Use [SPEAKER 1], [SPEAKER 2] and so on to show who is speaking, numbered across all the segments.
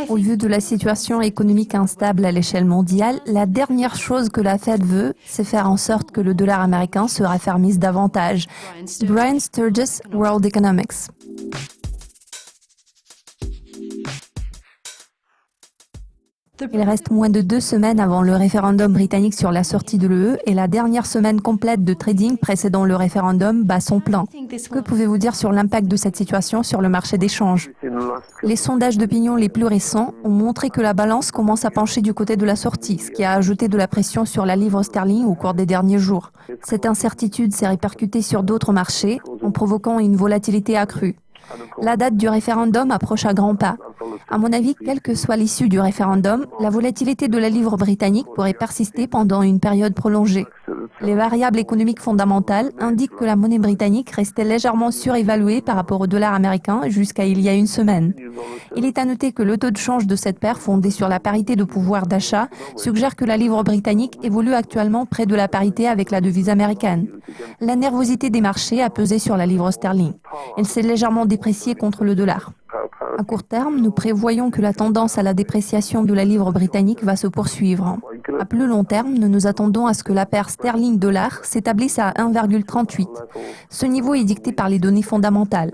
[SPEAKER 1] Au vu de la situation économique instable à l'échelle mondiale, la dernière chose que la Fed veut, c'est faire en sorte que le dollar américain se raffermisse davantage. Brian Sturgis, World Economics. Il reste moins de 2 semaines avant le référendum britannique sur la sortie de l'UE et la dernière semaine complète de trading précédant le référendum bat son plein. Que pouvez-vous dire sur l'impact de cette situation sur le marché des changes? Les sondages d'opinion les plus récents ont montré que la balance commence à pencher du côté de la sortie, ce qui a ajouté de la pression sur la livre sterling au cours des derniers jours. Cette incertitude s'est répercutée sur d'autres marchés en provoquant une volatilité accrue. La date du référendum approche à grands pas. À mon avis, quelle que soit l'issue du référendum, la volatilité de la livre britannique pourrait persister pendant une période prolongée. Les variables économiques fondamentales indiquent que la monnaie britannique restait légèrement surévaluée par rapport au dollar américain jusqu'à il y a une semaine. Il est à noter que le taux de change de cette paire fondé sur la parité de pouvoir d'achat suggère que la livre britannique évolue actuellement près de la parité avec la devise américaine. La nervosité des marchés a pesé sur la livre sterling. Elle s'est légèrement dépréciée contre le dollar. À court terme, nous prévoyons que la tendance à la dépréciation de la livre britannique va se poursuivre. À plus long terme, nous nous attendons à ce que la paire sterling-dollar s'établisse à 1,38. Ce niveau est dicté par les données fondamentales.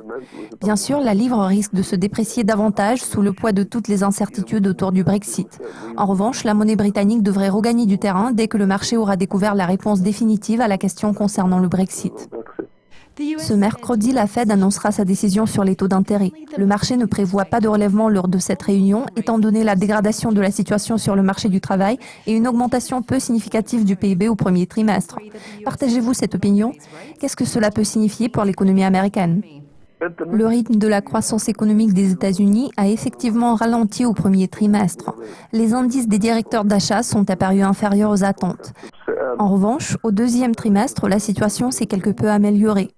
[SPEAKER 1] Bien sûr, la livre risque de se déprécier davantage sous le poids de toutes les incertitudes autour du Brexit. En revanche, la monnaie britannique devrait regagner du terrain dès que le marché aura découvert la réponse définitive à la question concernant le Brexit. Ce mercredi, la Fed annoncera sa décision sur les taux d'intérêt. Le marché ne prévoit pas de relèvement lors de cette réunion, étant donné la dégradation de la situation sur le marché du travail et une augmentation peu significative du PIB au premier trimestre. Partagez-vous cette opinion? Qu'est-ce que cela peut signifier pour l'économie américaine? Le rythme de la croissance économique des États-Unis a effectivement ralenti au premier trimestre. Les indices des directeurs d'achat sont apparus inférieurs aux attentes. En revanche, au deuxième trimestre, la situation s'est quelque peu améliorée.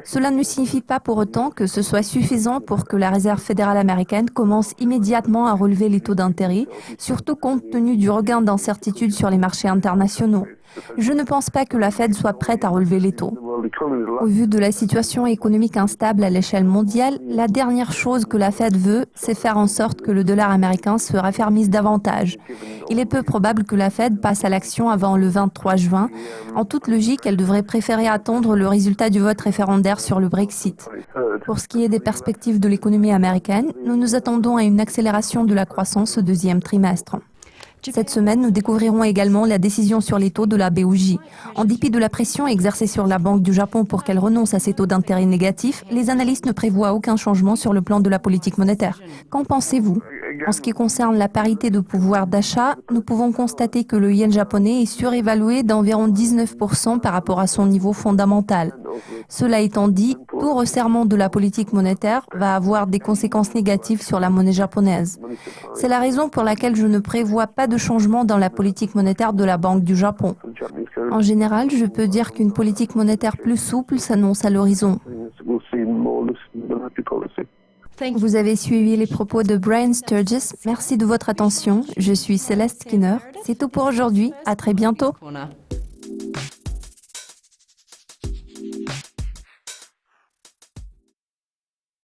[SPEAKER 1] Cela ne signifie pas pour autant que ce soit suffisant pour que la Réserve fédérale américaine commence immédiatement à relever les taux d'intérêt, surtout compte tenu du regain d'incertitude sur les marchés internationaux. Je ne pense pas que la Fed soit prête à relever les taux. Au vu de la situation économique instable à l'échelle mondiale, la dernière chose que la Fed veut, c'est faire en sorte que le dollar américain se raffermisse davantage. Il est peu probable que la Fed passe à l'action avant le 23 juin. En toute logique, elle devrait préférer attendre le résultat du vote référendaire sur le Brexit. Pour ce qui est des perspectives de l'économie américaine, nous nous attendons à une accélération de la croissance au deuxième trimestre. Cette semaine, nous découvrirons également la décision sur les taux de la BOJ. En dépit de la pression exercée sur la Banque du Japon pour qu'elle renonce à ses taux d'intérêt négatifs, les analystes ne prévoient aucun changement sur le plan de la politique monétaire. Qu'en pensez-vous? En ce qui concerne la parité de pouvoir d'achat, nous pouvons constater que le yen japonais est surévalué d'environ 19% par rapport à son niveau fondamental. Cela étant dit, tout resserrement de la politique monétaire va avoir des conséquences négatives sur la monnaie japonaise. C'est la raison pour laquelle je ne prévois pas de changement dans la politique monétaire de la Banque du Japon. En général, je peux dire qu'une politique monétaire plus souple s'annonce à l'horizon. Vous avez suivi les propos de Brian Sturgis. Merci de votre attention. Je suis Céleste Skinner. C'est tout pour aujourd'hui. À très bientôt.